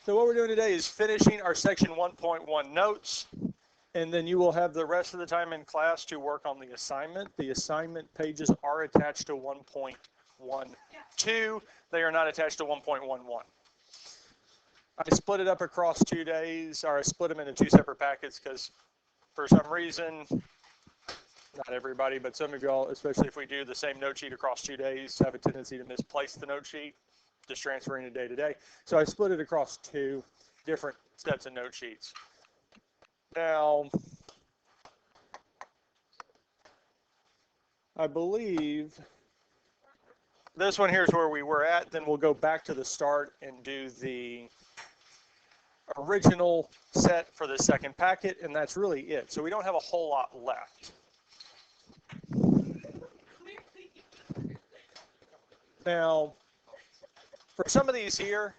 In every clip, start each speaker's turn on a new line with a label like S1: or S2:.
S1: So what we're doing today is finishing our section 1.1 notes, and then you will have the rest of the time in class to work on the assignment. The assignment pages are attached to 1.12. They are not attached to 1.11. I split it up across 2 days, or I split them into 2 separate packets because for some reason, not everybody, but some of y'all, especially if we do the same note sheet across 2 days, have a tendency to misplace the note sheet, just transferring it day to day. So I split it across 2 different sets of note sheets. Now, I believe this one here is where we were at. Then we'll go back to the start and do the original set for the second packet, and that's really it. So we don't have a whole lot left. Now, for some of these here,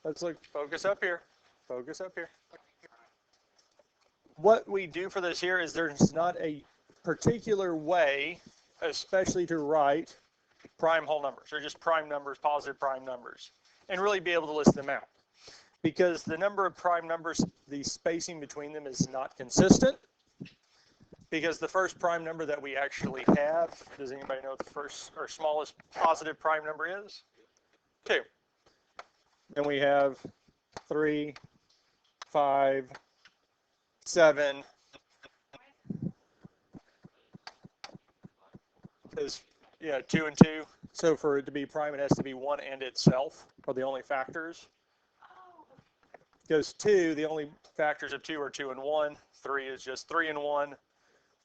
S1: let's look, focus up here, focus up here. What we do for this here is there's not a particular way, especially to write prime whole numbers, or just prime numbers, positive prime numbers, and really be able to list them out. Because the number of prime numbers, the spacing between them is not consistent. Because the first prime number that we actually have, does anybody know what the first or smallest positive prime number is? 2. Then we have 3, 5, 7. Is, yeah, 2 and 2. So for it to be prime, it has to be 1 and itself are the only factors. Because 2, the only factors of 2 are 2 and 1. 3 is just 3 and 1.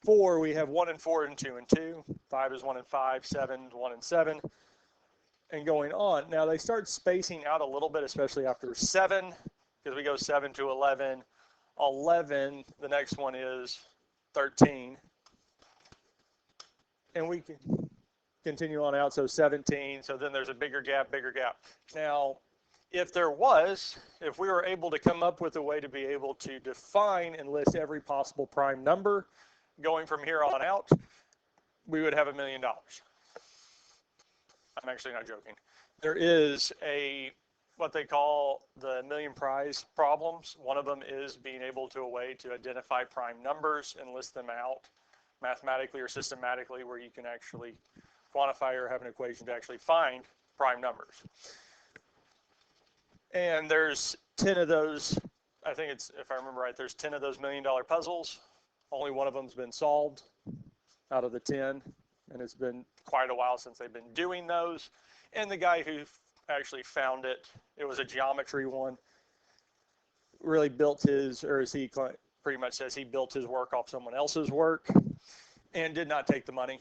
S1: 4, we have 1 and 4 and 2 and 2. 5 is 1 and 5. 7, 1 and 7. And going on. Now they start spacing out a little bit, especially after 7, because we go 7 to 11. 11, the next one is 13. And we can continue on out, so 17. So then there's a bigger gap, bigger gap. Now, if we were able to come up with a way to be able to define and list every possible prime number going from here on out, we would have $1 million. I'm actually not joking. There is what they call the million prize problems. One of them is being able to a way to identify prime numbers and list them out mathematically or systematically, where you can actually quantify or have an equation to actually find prime numbers. And there's 10 of those. I think it's, if I remember right, there's 10 of those $1 million puzzles. Only one of them's been solved out of the 10, and it's been quite a while since they've been doing those. And the guy who actually found it, it was a geometry one, really built his, or as he pretty much says, he built his work off someone else's work and did not take the money.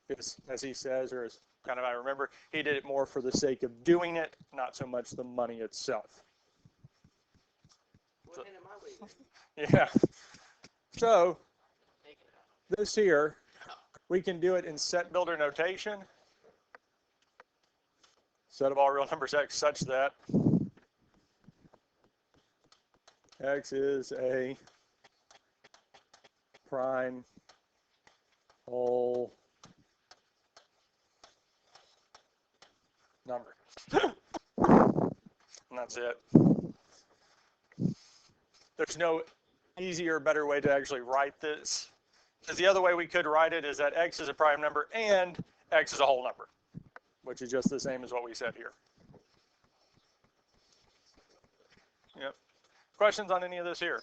S1: Because, as he says, or as kind of I remember, he did it more for the sake of doing it, not so much the money itself. So, yeah. So this here, we can do it in set builder notation. Set of all real numbers x such that x is a prime whole number. And that's it. There's no easier, better way to actually write this. Because the other way we could write it is that x is a prime number and x is a whole number, which is just the same as what we said here. Yep. Questions on any of this here?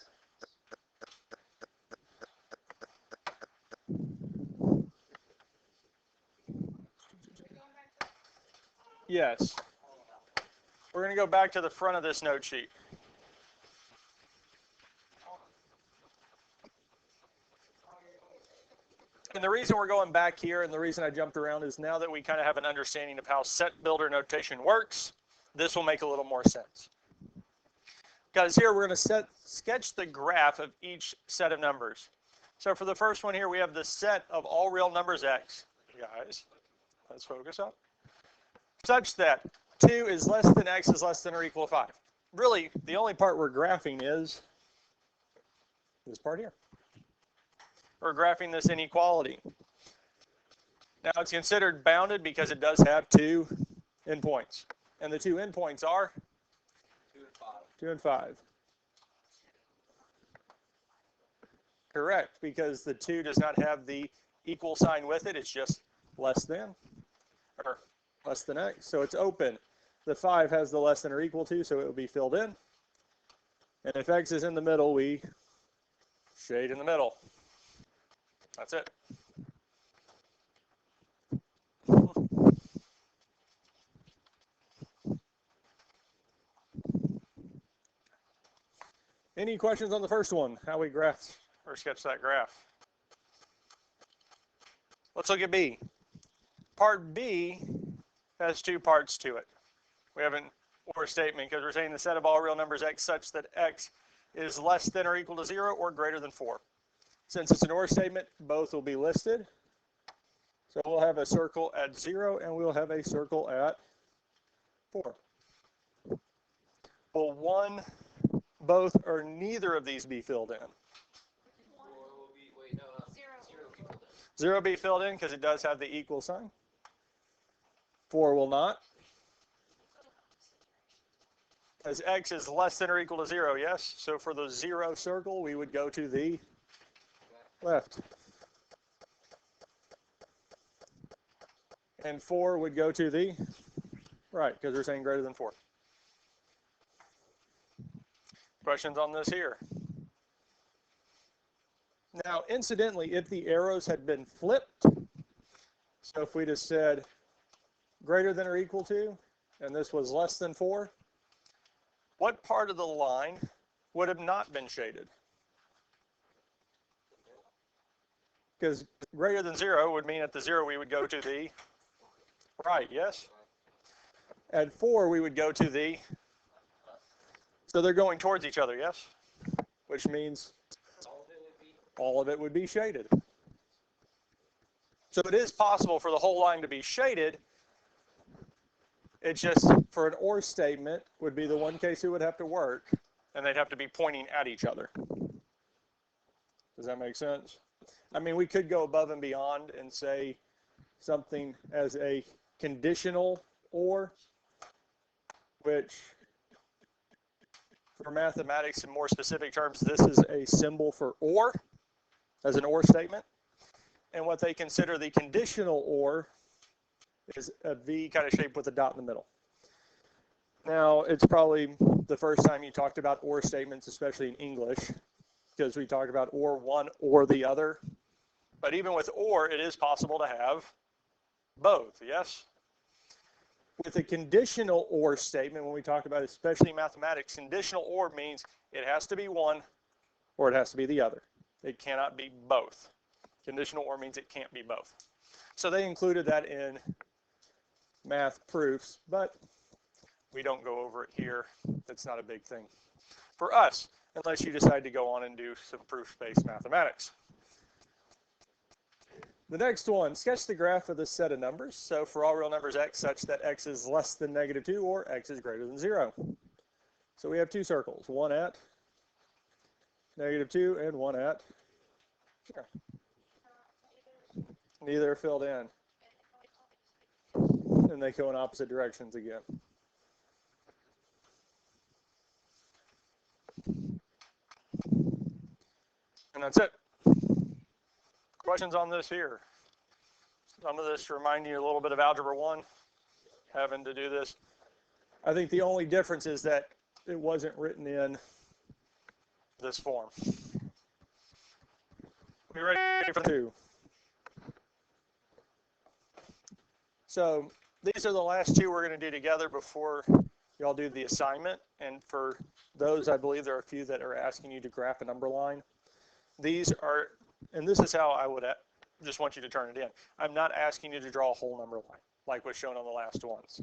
S1: Yes. We're going to go back to the front of this note sheet. And the reason we're going back here and the reason I jumped around is now that we kind of have an understanding of how set builder notation works, this will make a little more sense. Because here we're going to sketch the graph of each set of numbers. So for the first one here, we have the set of all real numbers x. Guys, let's focus up. Such that 2 is less than x is less than or equal to 5. Really, the only part we're graphing is this part here. We're graphing this inequality. Now it's considered bounded because it does have 2 endpoints. And the 2 endpoints are 2 and 5. Correct, because the 2 does not have the equal sign with it. It's just less than, or less than x. So it's open. The 5 has the less than or equal to, so it will be filled in. And if x is in the middle, we shade in the middle. That's it. Any questions on the first one, how we graph or sketch that graph? Let's look at B. Part B has 2 parts to it. We have an or statement because we're saying the set of all real numbers x such that x is less than or equal to 0 or greater than 4. Since it's an or statement, both will be listed. So we'll have a circle at 0 and we'll have a circle at 4. Will one, both, or neither of these be filled in? 0 be filled in because it does have the equal sign. 4 will not. As x is less than or equal to 0, yes? So for the 0 circle, we would go to the left. And 4 would go to the right, because we're saying greater than 4. Questions on this here? Now, incidentally, if the arrows had been flipped, so if we just said greater than or equal to, and this was less than 4, what part of the line would have not been shaded? Because greater than 0 would mean at the 0 we would go to the right, yes? At 4 we would go to the, so they're going towards each other, yes? Which means all of it would be shaded. So it is possible for the whole line to be shaded. It's just for an or statement would be the one case it would have to work, and they'd have to be pointing at each other. Does that make sense? I mean, we could go above and beyond and say something as a conditional or, which for mathematics in more specific terms, this is a symbol for or, as an or statement. And what they consider the conditional or is a V kind of shape with a dot in the middle. Now, it's probably the first time you talked about or statements, especially in English, because we talk about or one or the other. But even with or, it is possible to have both, yes? With a conditional or statement, when we talk about especially mathematics, conditional or means it has to be one or it has to be the other. It cannot be both. Conditional or means it can't be both. So they included that in math proofs, but we don't go over it here. That's not a big thing for us, unless you decide to go on and do some proof-based mathematics. The next one, sketch the graph of the set of numbers. So for all real numbers x such that x is less than -2 or x is greater than 0. So we have 2 circles, one at -2 and one at 0. Neither are filled in. And they go in opposite directions again. And that's it. Questions on this here? Some of this remind you a little bit of Algebra 1, having to do this. I think the only difference is that it wasn't written in this form. We ready for 2? So these are the last 2 we're going to do together before y'all do the assignment. And for those, I believe there are a few that are asking you to graph a number line. These are, and this is how I would just want you to turn it in. I'm not asking you to draw a whole number line like was shown on the last ones.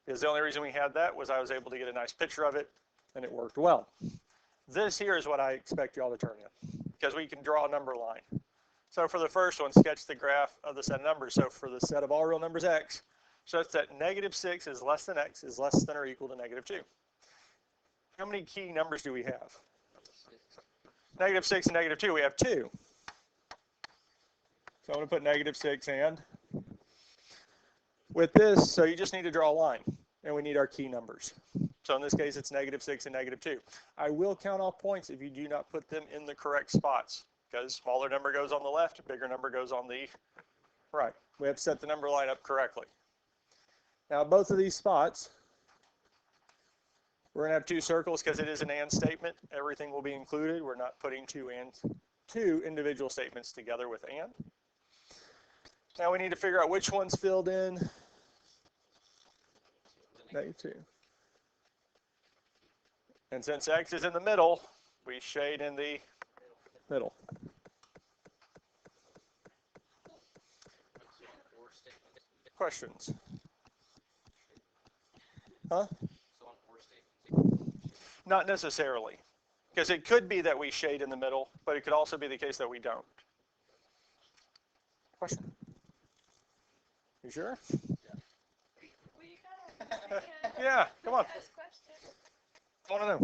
S1: Because the only reason we had that was I was able to get a nice picture of it and it worked well. This here is what I expect y'all to turn in because we can draw a number line. So for the first one, sketch the graph of the set of numbers. So for the set of all real numbers x, such that -6 is less than x is less than or equal to -2. How many key numbers do we have? -6 and -2, we have 2. So I'm going to put -6 and with this, so you just need to draw a line, and we need our key numbers. So in this case, it's -6 and -2. I will count off points if you do not put them in the correct spots, because smaller number goes on the left, bigger number goes on the right. We have to set the number line up correctly. Now, both of these spots, we're going to have two circles because it is an and statement. Everything will be included. We're not putting two individual statements together with and. Now we need to figure out which one's filled in. -2. And since x is in the middle, we shade in the middle. Questions? Huh? Not necessarily, because it could be that we shade in the middle, but it could also be the case that we don't. Question? You sure? Yeah, come on. I want to know.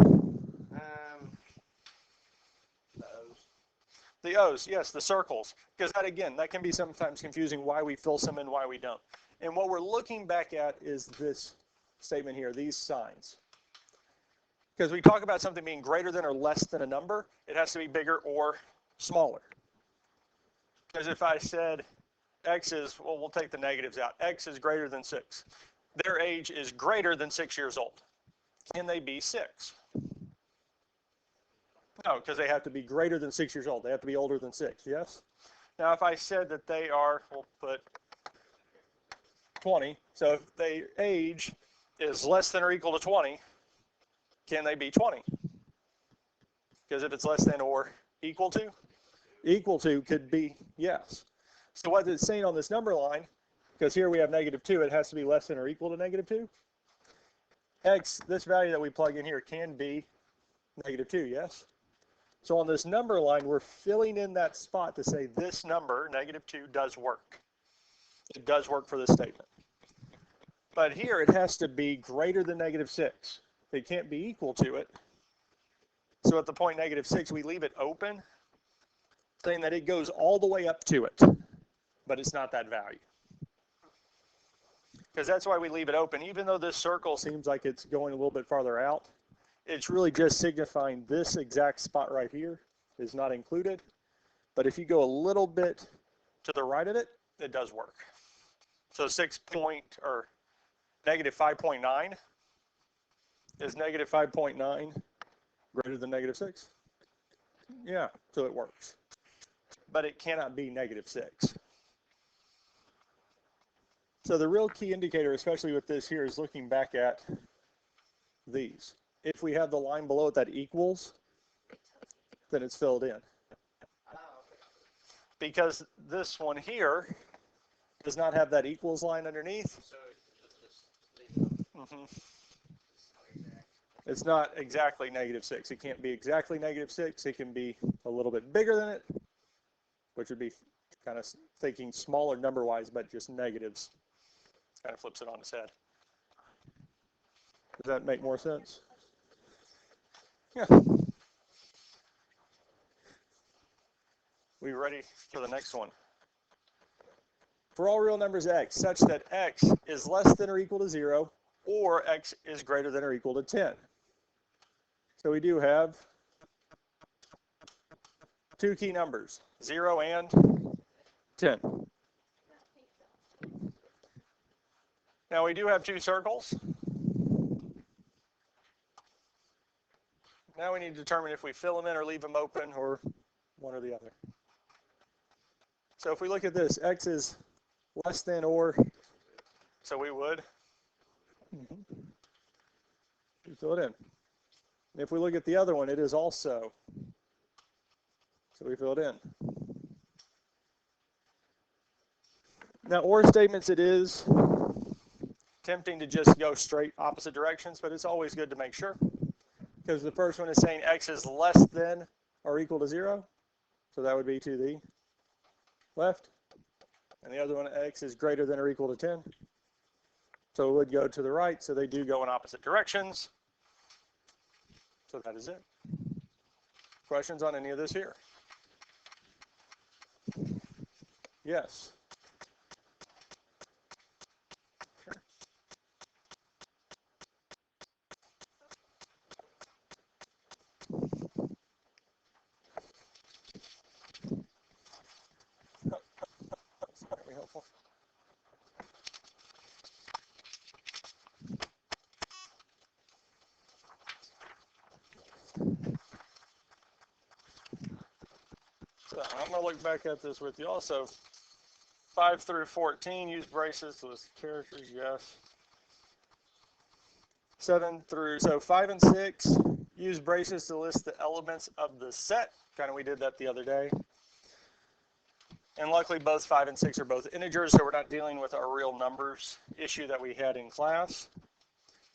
S1: The O's, yes, the circles. Because that, again, that can be sometimes confusing why we fill some in, why we don't. And what we're looking back at is this statement here, these signs. Because we talk about something being greater than or less than a number, it has to be bigger or smaller. Because if I said x is, well, we'll take the negatives out. X is greater than 6. Their age is greater than 6 years old. Can they be 6? No, because they have to be greater than 6 years old. They have to be older than 6, yes? Now, if I said that they are, we'll put 20. So if their age is less than or equal to 20, can they be 20? Because if it's less than or equal to could be yes. So what it's saying on this number line, because here we have -2, it has to be less than or equal to -2. X, this value that we plug in here can be -2, yes? So on this number line, we're filling in that spot to say this number, -2, does work. It does work for this statement. But here it has to be greater than -6. It can't be equal to it. So at the point -6, we leave it open, saying that it goes all the way up to it, but it's not that value. Because that's why we leave it open. Even though this circle seems like it's going a little bit farther out, it's really just signifying this exact spot right here is not included. But if you go a little bit to the right of it, it does work. So -5.9 is -5.9 greater than -6? Yeah, so it works. But it cannot be -6. So the real key indicator, especially with this here, is looking back at these. If we have the line below it that equals, then it's filled in. Because this one here does not have that equals line underneath. It's not exactly -6. It can't be exactly -6. It can be a little bit bigger than it, which would be kind of thinking smaller number-wise, but just negatives. Kind of flips it on its head. Does that make more sense? Yeah. We ready for the next one? For all real numbers x, such that x is less than or equal to 0, or x is greater than or equal to 10. So we do have two key numbers, 0 and 10. Now we do have two circles. Now we need to determine if we fill them in or leave them open, or one or the other. So if we look at this, x is less than or, so we would fill it in. And if we look at the other one, it is also, so we fill it in. Now, or statements, it is tempting to just go straight opposite directions, but it's always good to make sure. Because the first one is saying x is less than or equal to 0. So that would be to the left. And the other one, x is greater than or equal to 10. So it would go to the right. So they do go in opposite directions. So that is it. Questions on any of this here? Yes. So I'm going to look back at this with you also. 5 through 14, use braces to list characters, yes. 7 through, so 5 and 6, use braces to list the elements of the set. Kind of we did that the other day. And luckily both 5 and 6 are both integers, so we're not dealing with our real numbers issue that we had in class.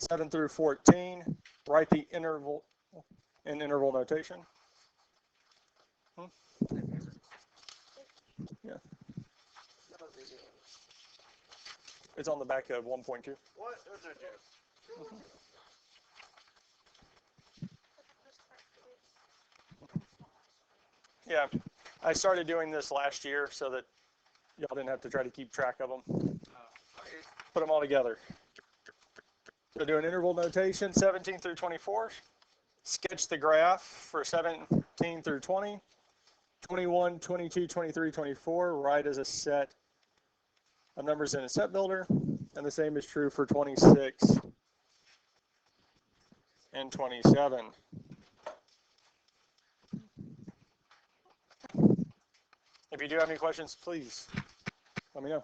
S1: 7 through 14, write the interval in interval notation. Yeah. It's on the back of 1.2.
S2: What?
S1: Yeah, I started doing this last year so that y'all didn't have to try to keep track of them. Put them all together. So do an interval notation, 17 through 24. Sketch the graph for 17 through 20. 21, 22, 23, 24, write as a set of numbers in a set builder. And the same is true for 26 and 27. If you do have any questions, please let me know.